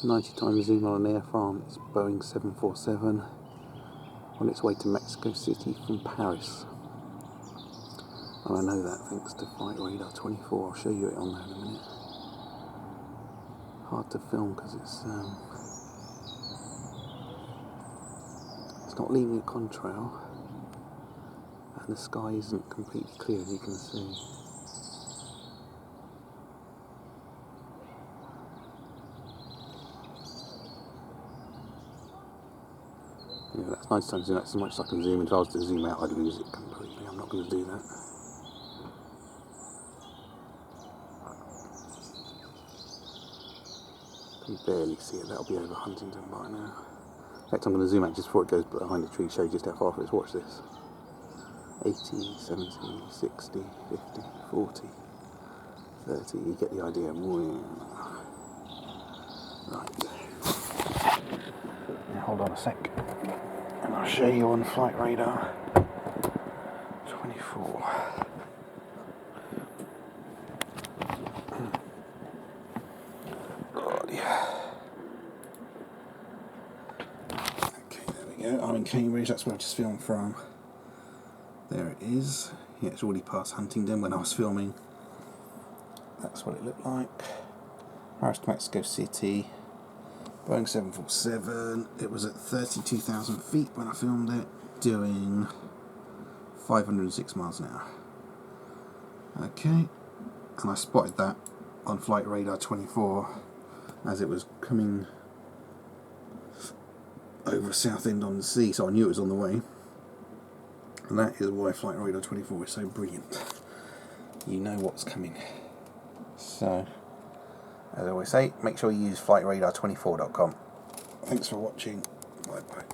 It's 90 times zoom on an Air France Boeing 747 on its way to Mexico City from Paris. And I know that thanks to Flight Radar 24. I'll show you it on there in a minute. Hard to film because it's not leaving a contrail and the sky isn't completely clear, as you can see. Yeah, that's 90 times zoom. That's as much as I can zoom in. If I was to zoom out, I'd lose it completely. I'm not going to do that. You can barely see it. That'll be over Huntington by now. In fact, I'm going to zoom out just before it goes behind the tree, show you just how far it is. Watch this. 80, 70, 60, 50, 40, 30. You get the idea. Right. Now hold on a sec. And I'll show you on Flight Radar 24. God, yeah. Okay, there we go. I'm in Cambridge, that's where I just filmed from. There it is. Yeah, it's already past Huntingdon when I was filming. That's what it looked like. Paris to Mexico City. Boeing 747. It was at 32,000 feet when I filmed it, doing 506 miles an hour. Okay, and I spotted that on Flight Radar 24 as it was coming over Southend on the Sea, so I knew it was on the way. And that is why Flight Radar 24 is so brilliant. You know what's coming. So, as I always say, make sure you use flightradar24.com. Thanks for watching. Bye bye.